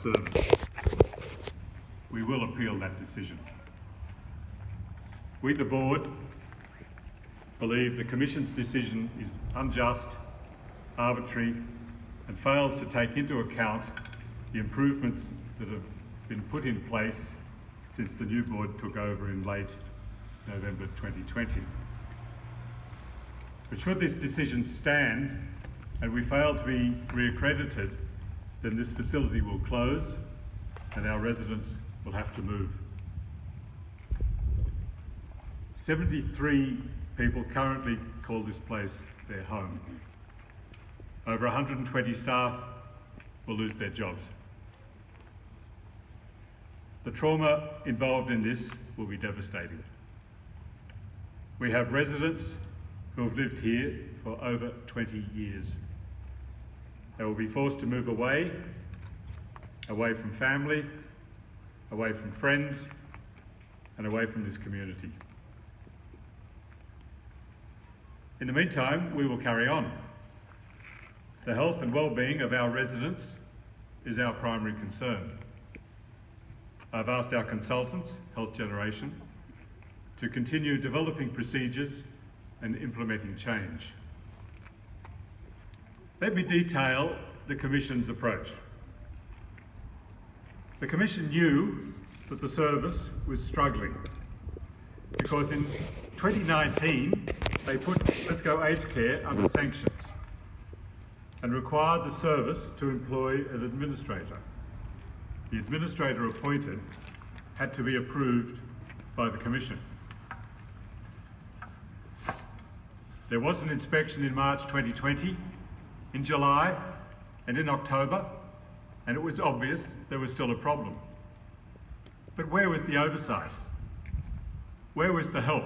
service. We will appeal that decision. We, the Board, believe the Commission's decision is unjust, arbitrary, and fails to take into account the improvements that have been put in place since the new Board took over in late November 2020. But should this decision stand and we fail to be reaccredited, then this facility will close and our residents will have to move. 73 people currently call this place their home. Over 120 staff will lose their jobs. The trauma involved in this will be devastating. We have residents who have lived here for over 20 years. They will be forced to move away from family, away from friends, and away from this community. In the meantime, we will carry on. The health and well-being of our residents is our primary concern. I've asked our consultants, Health Generation, to continue developing procedures and implementing change. Let me detail the Commission's approach. The Commission knew that the service was struggling because in 2019 they put Lithgow Aged Care under sanctions and required the service to employ an administrator. The administrator appointed had to be approved by the Commission. There was an inspection in March 2020, in July and in October, and it was obvious there was still a problem. But where was the oversight? Where was the help?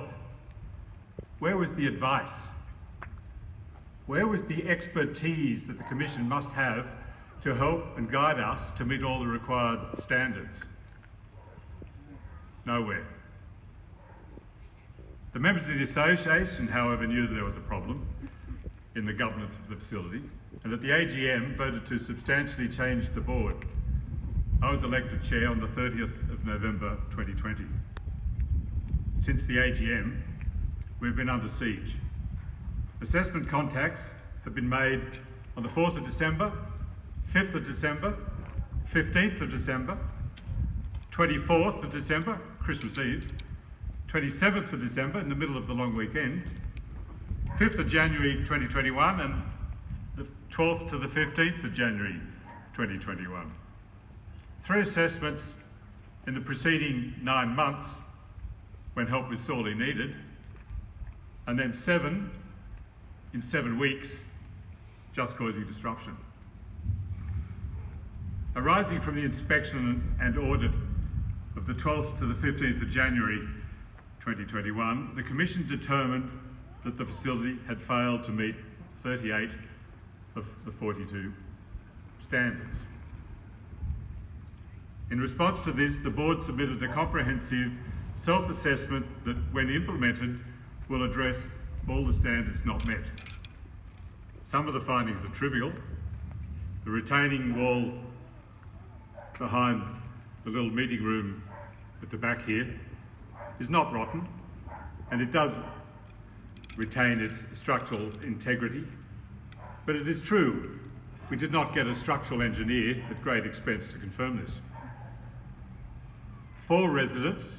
Where was the advice? Where was the expertise that the Commission must have to help and guide us to meet all the required standards? Nowhere. The members of the association, however, knew that there was a problem in the governance of the facility, and at the AGM voted to substantially change the board. I was elected chair on the 30th of November 2020. Since the AGM, we've been under siege. Assessment contacts have been made on the 4th of December, 5th of December, 15th of December, 24th of December, Christmas Eve, 27th of December, in the middle of the long weekend, 5th of January 2021 and the 12th to the 15th of January 2021. 3 assessments in the preceding 9 months when help was sorely needed, and then 7 in 7 weeks, just causing disruption. Arising from the inspection and audit of the 12th to the 15th of January 2021, the Commission determined that the facility had failed to meet 38 of the 42 standards. In response to this, the Board submitted a comprehensive self-assessment that, when implemented, will address all the standards not met. Some of the findings are trivial. The retaining wall behind the little meeting room at the back here is not rotten, and it does retain its structural integrity. But it is true, we did not get a structural engineer at great expense to confirm this. 4 residents,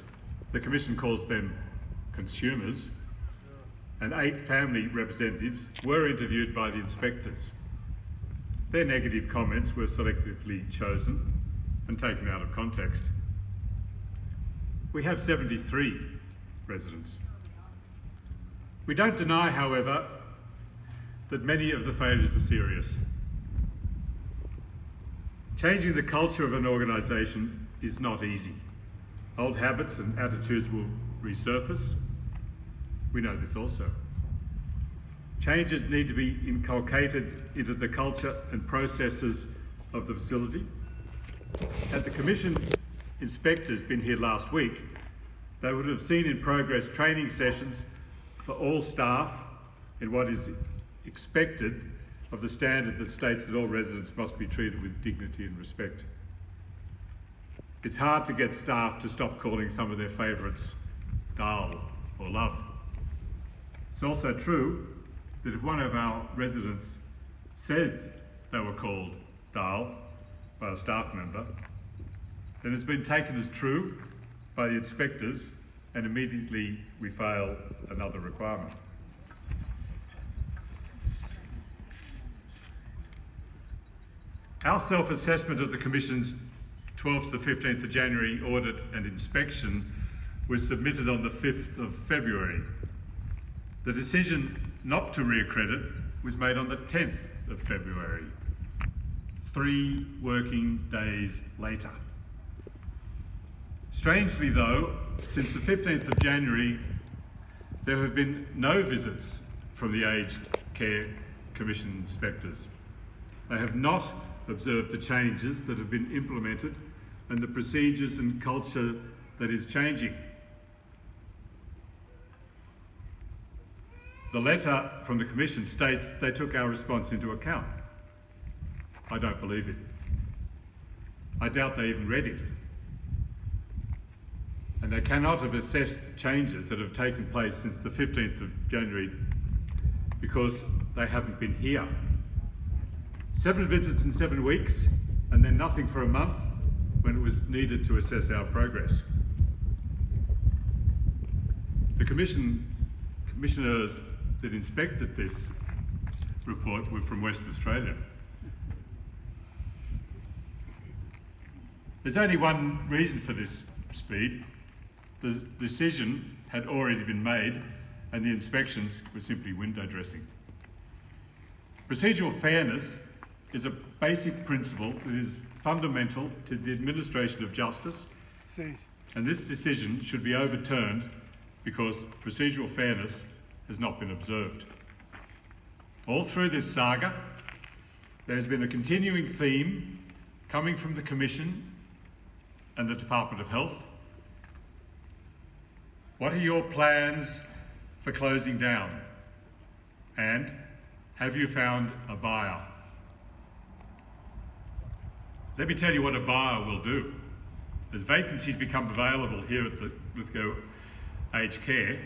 the Commission calls them consumers, and 8 family representatives were interviewed by the inspectors. Their negative comments were selectively chosen and taken out of context. We have 73 residents. We don't deny, however, that many of the failures are serious. Changing the culture of an organisation is not easy. Old habits and attitudes will resurface. We know this also. Changes need to be inculcated into the culture and processes of the facility. Had the Commission inspectors been here last week, they would have seen in progress training sessions for all staff in what is expected of the standard that states that all residents must be treated with dignity and respect. it's hard to get staff to stop calling some of their favourites Dal or Love. It's also true that if one of our residents says they were called Dal by a staff member, then it's been taken as true by the inspectors, and immediately we fail another requirement. Our self-assessment of the Commission's 12th to 15th of January audit and inspection was submitted on the 5th of February. The decision not to reaccredit was made on the 10th of February, 3 working days later. Strangely though, since the 15th of January, there have been no visits from the Aged Care Commission inspectors. They have not observed the changes that have been implemented and the procedures and culture that is changing. The letter from the Commission states they took our response into account. I don't believe it. I doubt they even read it. And they cannot have assessed changes that have taken place since the 15th of January because they haven't been here. 7 visits in 7 weeks and then nothing for a month when it was needed to assess our progress. The commissioners that inspected this report were from Western Australia. There's only one reason for this speed. The decision had already been made and the inspections were simply window dressing. Procedural fairness is a basic principle that is fundamental to the administration of justice, and this decision should be overturned because procedural fairness has not been observed. All through this saga, there has been a continuing theme coming from the Commission and the Department of Health. What are your plans for closing down? And have you found a buyer? Let me tell you what a buyer will do. As vacancies become available here at the Lithgow Aged Care,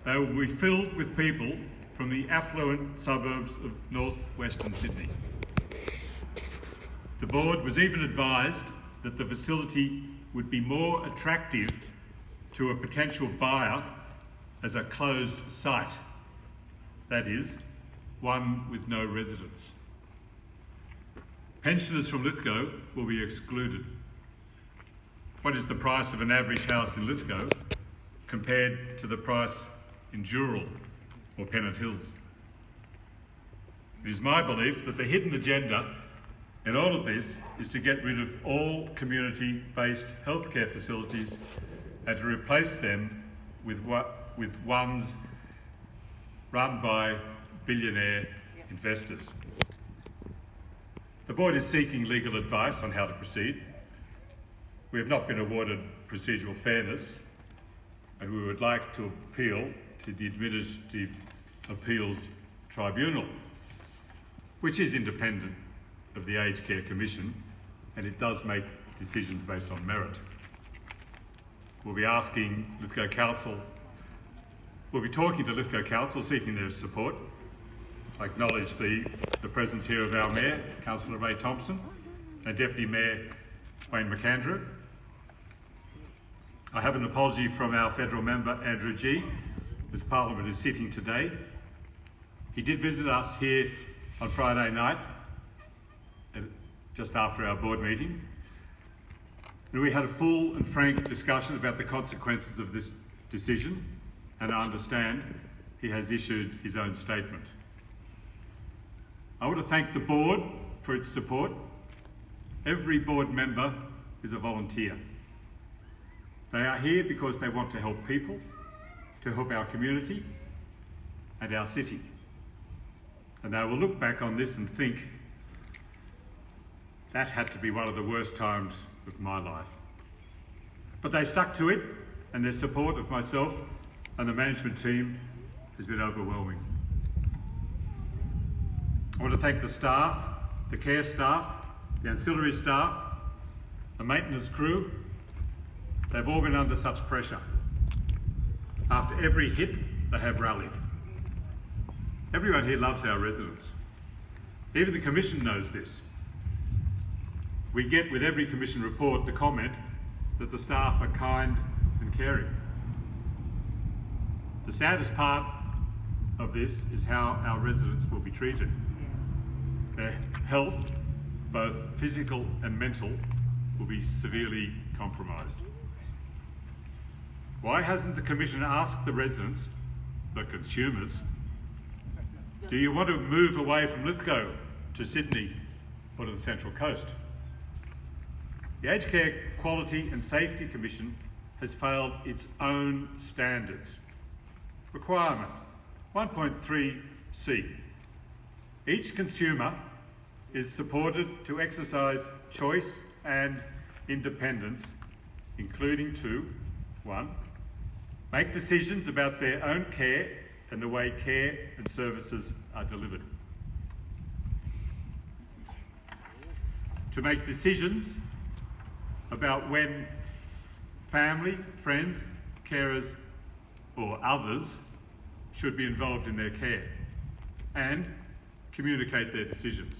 they will be filled with people from the affluent suburbs of north-western Sydney. The board was even advised that the facility would be more attractive to a potential buyer as a closed site, that is, one with no residents. Pensioners from Lithgow will be excluded. What is the price of an average house in Lithgow compared to the price in Dural or Pennant Hills? It is my belief that the hidden agenda in all of this is to get rid of all community-based healthcare facilities and to replace them with ones run by billionaire investors. The board is seeking legal advice on how to proceed. We have not been awarded procedural fairness, and we would like to appeal to the Administrative Appeals Tribunal, which is independent of the Aged Care Commission, and it does make decisions based on merit. We'll be asking Lithgow Council, we'll be talking to Lithgow Council, seeking their support. I acknowledge the presence here of our Mayor, Councillor Ray Thompson, and Deputy Mayor Wayne McAndrew. I have an apology from our federal member, Andrew G, as Parliament is sitting today. He did visit us here on Friday night, just after our board meeting. And we had a full and frank discussion about the consequences of this decision, and I understand he has issued his own statement. I want to thank the board for its support. Every board member is a volunteer. They are here because they want to help people, to help our community and our city. And they will look back on this and think, that had to be one of the worst times of my life. But they stuck to it, and their support of myself and the management team has been overwhelming. I want to thank the staff, the care staff, the ancillary staff, the maintenance crew, They've all been under such pressure. After every hit, they have rallied. Everyone here loves our residents. Even the Commission knows this. We get with every Commission report the comment that the staff are kind and caring. The saddest part of this is how our residents will be treated. Their health, both physical and mental, will be severely compromised. Why hasn't the Commission asked the residents, the consumers, do you want to move away from Lithgow to Sydney or to the Central Coast? The Aged Care Quality and Safety Commission has failed its own standards. Requirement 1.3c. Each consumer is supported to exercise choice and independence, including to 1. Make decisions about their own care and the way care and services are delivered. To make decisions about when family, friends, carers or others should be involved in their care and communicate their decisions.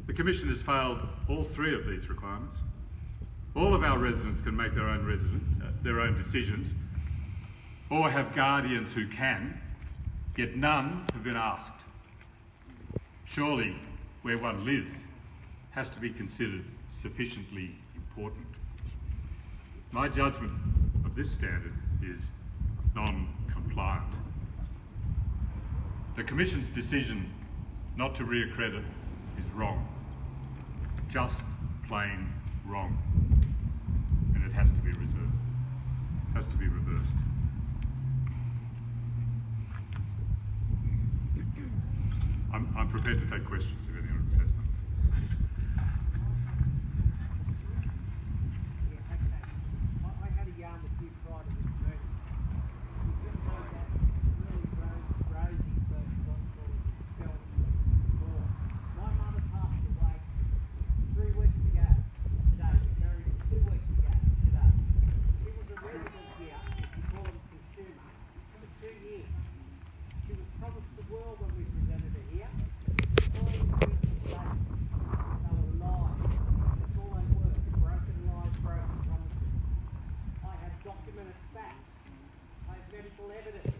The Commission has failed all 3 of these requirements. All of our residents can make their own decisions or have guardians who can, yet none have been asked. Surely, where one lives has to be considered sufficiently important. My judgment of this standard is non-compliant. The Commission's decision not to reaccredit is wrong. Just plain wrong. And it has to be reversed. I'm prepared to take questions if anyone has them. I had a yarn with you prior to this meeting. You just know that really Rosie first got sort of spelled before. My mother passed away 3 weeks ago today. We buried her 2 weeks ago today. She was a resident here, if you call them consumer, for 2 years. She was promised the world when we presented her here. All the reasons they were lies. That's all they were. Broken lies, broken promises. I have documented facts. I have medical evidence.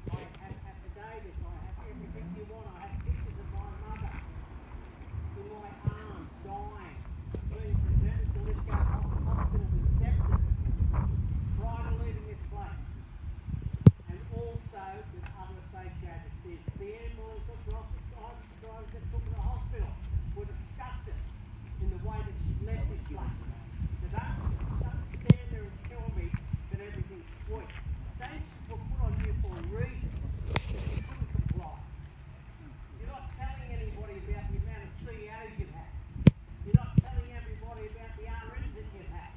I have affidavits. I have everything you want. I have pictures of my mother in my arms, dying, being presented to Lithgow Hospital with sepsis prior to leaving this place. And also with other associated things. The ambulance drivers that took her to the hospital were disgusted in the way that she left this place. So don't stand there and tell me that everything's sweet. Sanctions were put on you for a reason. You couldn't comply. You're not telling anybody about the amount of CEOs you've had. You're not telling everybody about the RNs that you've had.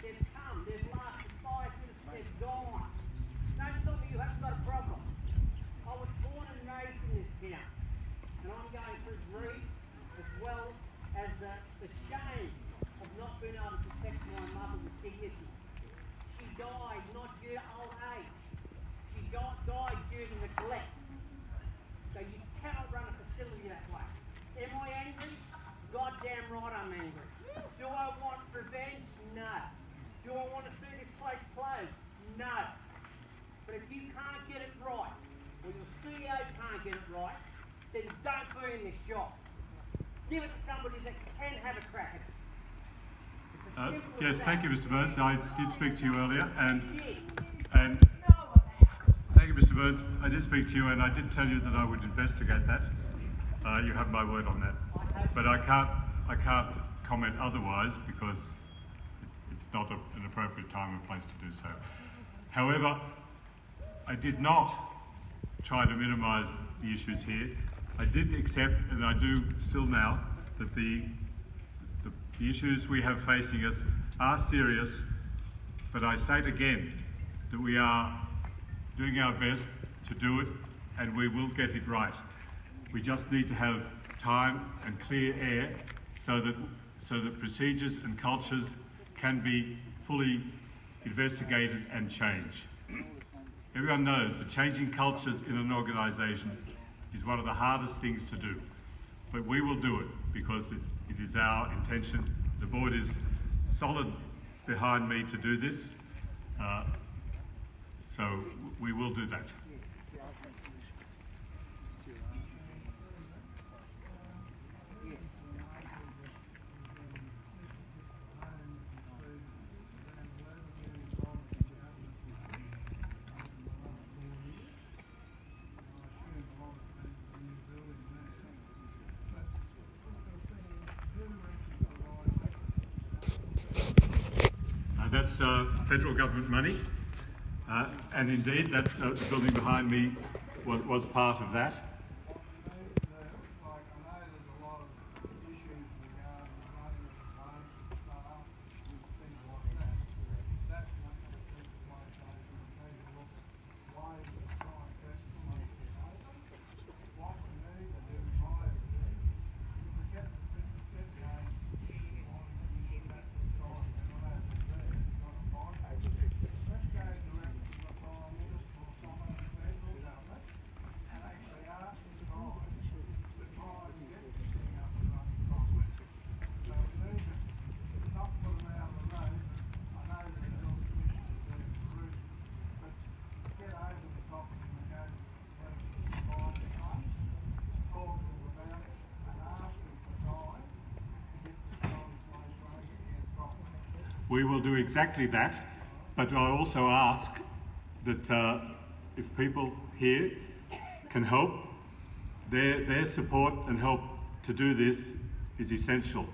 They've come, they've lasted 5 minutes, they're gone. Don't tell me you haven't got a problem. I was born and raised in this town. And I'm going through grief as well as the shame of not being able to protect my mother with dignity. She died not due to old age. She died due to neglect. So you cannot run a facility that way. Am I angry? Goddamn right I'm angry. Do I want revenge? No. Do I want to see this place closed? No. But if you can't get it right, or your CEO can't get it right, then don't be in this job. Give it to somebody that can have a crack at it. Yes, thank you, Mr. Burns. I did speak to you earlier, and thank you, Mr. Burns. I did speak to you, and I did tell you that I would investigate that. You have my word on that. But I can't comment otherwise because it's not an appropriate time or place to do so. However, I did not try to minimise the issues here. I did accept, and I do still now, that the issues we have facing us are serious, but I state again that we are doing our best to do it, and we will get it right. We just need to have time and clear air so that procedures and cultures can be fully investigated and changed. Everyone knows that changing cultures in an organisation is one of the hardest things to do, but we will do it because it is our intention. The board is solid behind me to do this, so we will do that. That's federal government money, and indeed that building behind me was part of that. We will do exactly that, but I also ask that if people here can help, their support and help to do this is essential.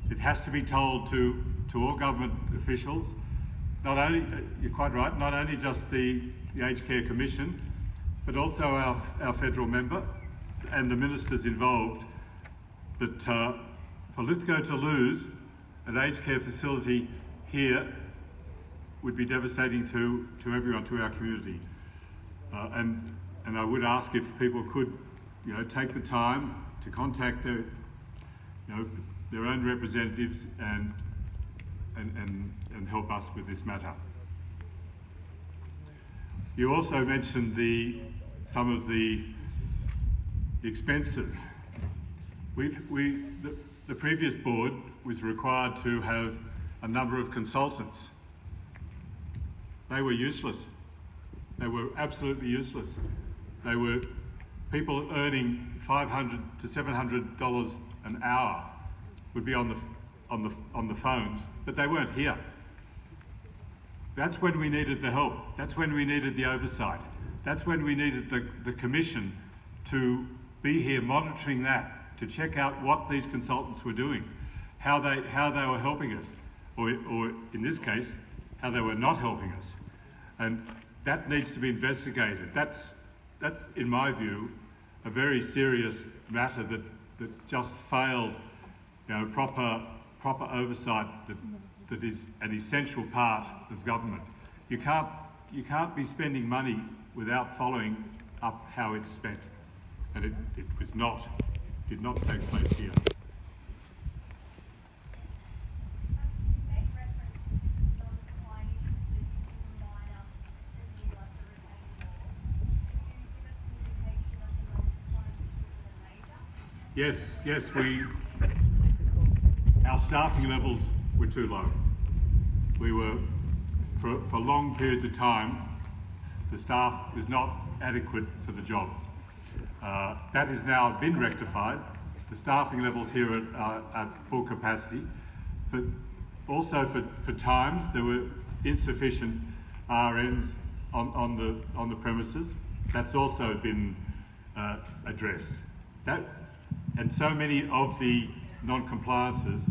It has to be told to all government officials, not only, you're quite right, not only just the Aged Care Commission, but also our federal member and the ministers involved, that for Lithgow to lose an aged care facility here would be devastating to everyone, to our community. And I would ask if people could, take the time to contact their own representatives and help us with this matter. You also mentioned some of the expenses. The previous board was required to have a number of consultants. They were useless. They were absolutely useless. They were people earning $500 to $700 an hour would be on the phones, but they weren't here. That's when we needed the help. That's when we needed the oversight. That's when we needed the commission to be here monitoring that, to check out what these consultants were doing, how they were helping us, or in this case, how they were not helping us. And that needs to be investigated. That's in my view, a very serious matter that just failed, proper oversight that is an essential part of government. You can't be spending money without following up how it's spent, and it did not take place here. Yes, our staffing levels were too low. We were, for long periods of time, the staff was not adequate for the job. That has now been rectified. The staffing levels here are at full capacity, but also for times there were insufficient RNs on the premises. That's also been addressed. And so many of the non-compliances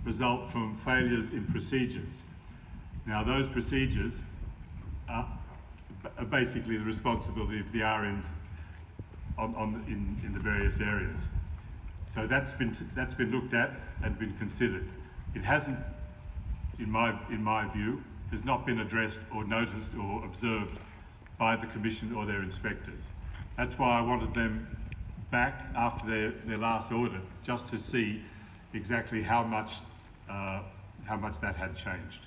result from failures in procedures. Now those procedures are basically the responsibility of the RNs in the various areas. So that's been looked at and been considered. It hasn't, in my view, has not been addressed or noticed or observed by the Commission or their inspectors. That's why I wanted them back after their last audit, just to see exactly how much how much that had changed.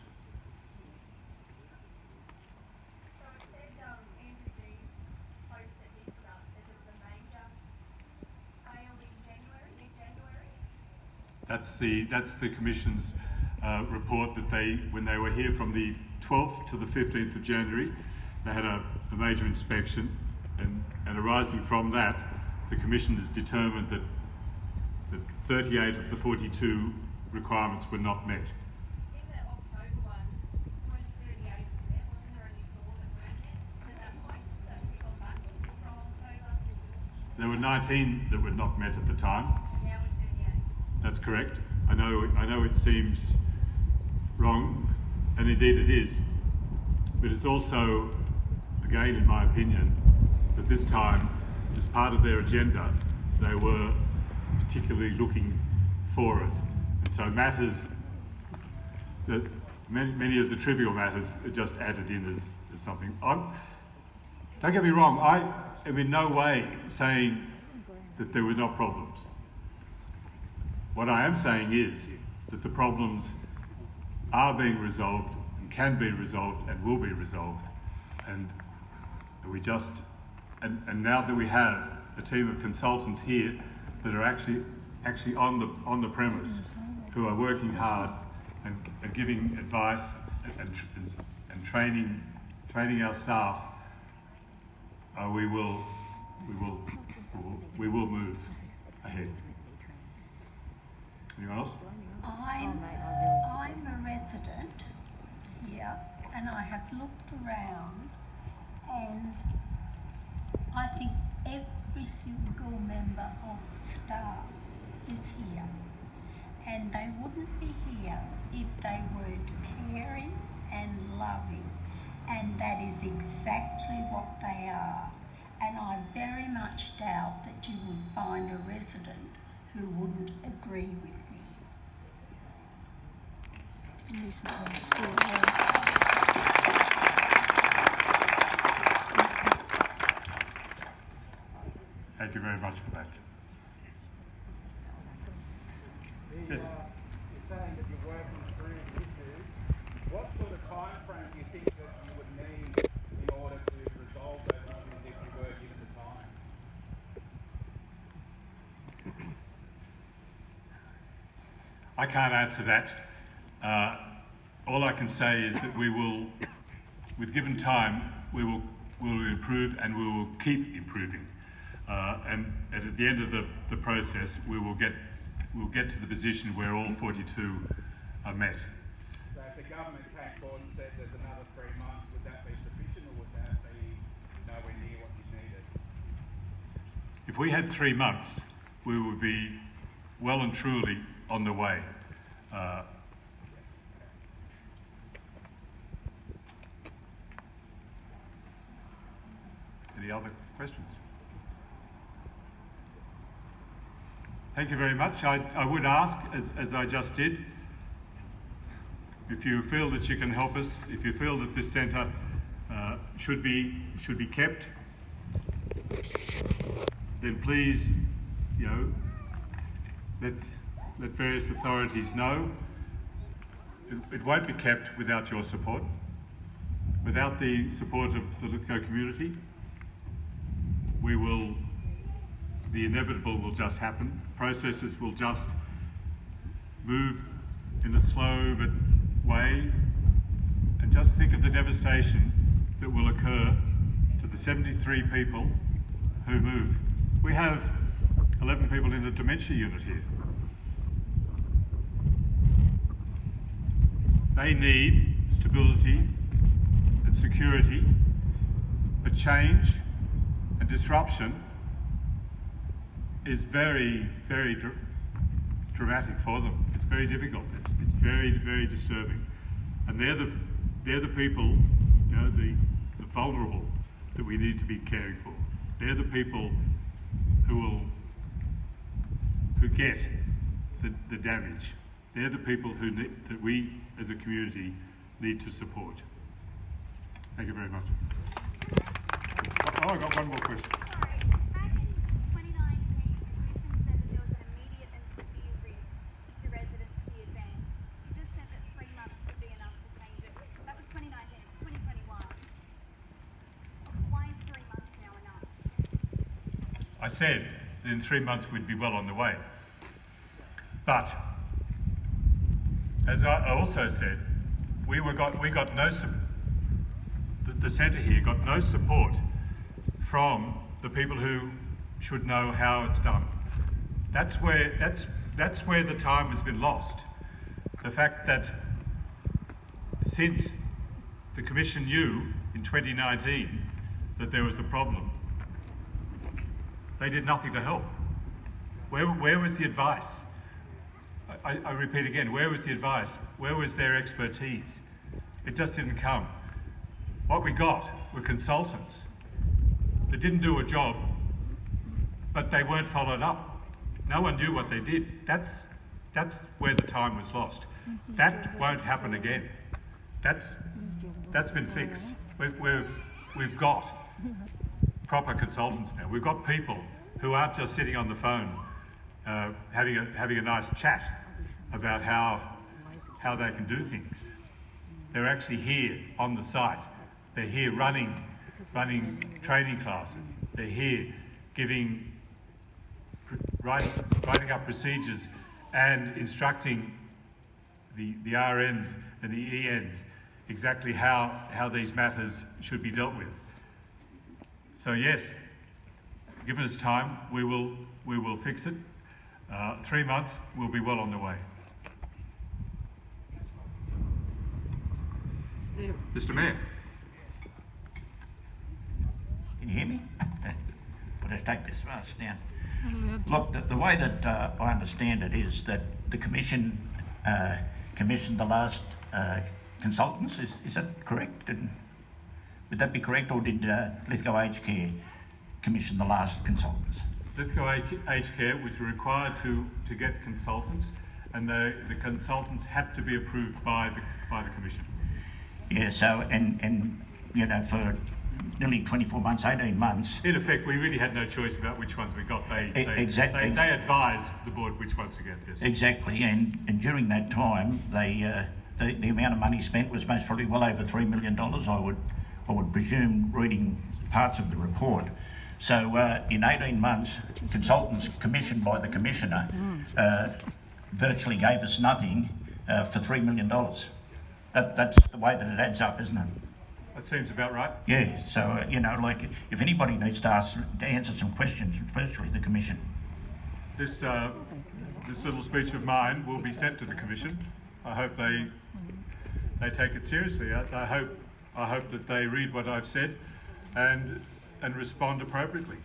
So it said Andrew G's post that he put up said there was a major fail in January, mid-January. That's the Commission's report that when they were here from the 12th to the 15th of January, they had a major inspection, and arising from that, the Commission has determined that 38 of the 42 requirements were not met. In the October one, weren't 38 met? Wasn't there only 4 that weren't met at that point? So we've gone backwards from October. There were 19 that were not met at the time. Now we're 38. That's correct. I know it seems wrong, and indeed it is, but it's also, again in my opinion, that this time, as part of their agenda, they were particularly looking for it. And so matters that many of the trivial matters are just added in as something. Don't get me wrong, I am in no way saying that there were not problems. What I am saying is that the problems are being resolved and can be resolved and will be resolved, and we just and now that we have a team of consultants here that are actually on the premise, who are working hard and giving advice and training our staff, we will move ahead. Anyone else? I'm a resident here, and I have looked around, and I think every single member of staff is here, and they wouldn't be here if they weren't caring and loving, and that is exactly what they are. And I very much doubt that you would find a resident who wouldn't agree with me. Thank you very much for that. Yes. You're saying that you're working through the issues. What sort of time frame do you think that you would need in order to resolve those issues if you were given the time? I can't answer that. All I can say is that we will, with given time, we will improve and we will keep improving. And at the end of the process, we'll get to the position where all 42 are met. So if the government came forward and said there's another 3 months, would that be sufficient, or would that be nowhere near what you needed? If we had 3 months, we would be well and truly on the way. Any other questions? Thank you very much. I would ask, as I just did, if you feel that you can help us, if you feel that this centre should be kept, then please, let various authorities know. It won't be kept without your support, without the support of the Lithgow community. The inevitable will just happen. Processes will just move in a slow way, and just think of the devastation that will occur to the 73 people who move. We have 11 people in a dementia unit here. They need stability and security, but change and disruption is very, very dramatic for them. It's very difficult. It's very, very disturbing. And they're the people, the vulnerable that we need to be caring for. They're the people who get the damage. They're the people that we as a community need to support. Thank you very much. Oh, I got one more question. Sorry, back in 2019, the Commission said that there was an immediate and severe risk to residents of the event. You just said that 3 I said that in 3 months we'd be well on the way. But, as I also said, we got no the centre here got no support from the people who should know how it's done. That's where the time has been lost. The fact that since the Commission knew in 2019 that there was a problem, they did nothing to help. Where was the advice? I repeat again, where was the advice? Where was their expertise? It just didn't come. What we got were consultants that didn't do a job, but they weren't followed up. No one knew what they did. That's where the time was lost. That won't happen again. That's been fixed. We've got proper consultants now. We've got people who aren't just sitting on the phone having a nice chat about how they can do things. They're actually here on the site. They're here running training classes. They're here writing up procedures and instructing the RNs and the ENs exactly how these matters should be dealt with. So yes, given us time, we will fix it. 3 months, we'll be well on the way. Mr. Mayor. Can you hear me? I'll just take this down. Look, the way that I understand it is that the Commission commissioned the last consultants. Is that correct? Would that be correct, or did Lithgow Aged Care commission the last consultants? Lithgow Aged Care was required to get consultants, and the consultants had to be approved by the Commission. Yeah, so, and you know, for nearly 24 months, 18 months... In effect, we really had no choice about which ones we got. They advised the board which ones to get, yes. Exactly, and during that time, the amount of money spent was most probably well over $3 million, I would presume, reading parts of the report. So in 18 months, consultants commissioned by the Commissioner virtually gave us nothing for $3 million. That's the way that it adds up, isn't it? That seems about right. Yeah, so, you know, like, if anybody needs to answer some questions, firstly, the Commission. This little speech of mine will be sent to the Commission. I hope they take it seriously. I hope that they read what I've said and respond appropriately.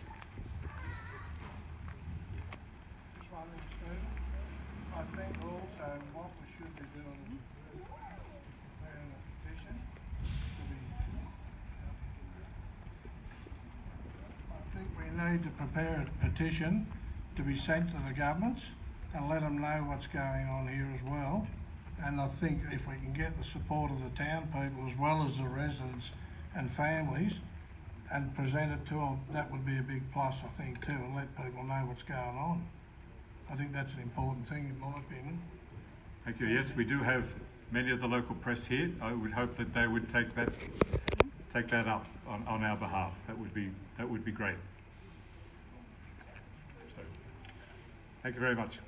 I think also what we should be doing is preparing a petition to be... I think we need to prepare a petition to be sent to the governments and let them know what's going on here as well. And I think if we can get the support of the town people as well as the residents and families and present it to them, that would be a big plus, I think, too, and let people know what's going on. I think that's an important thing, in my opinion. Thank you. Yes, we do have many of the local press here. I would hope that they would take that up on our behalf. That would be great. So, thank you very much.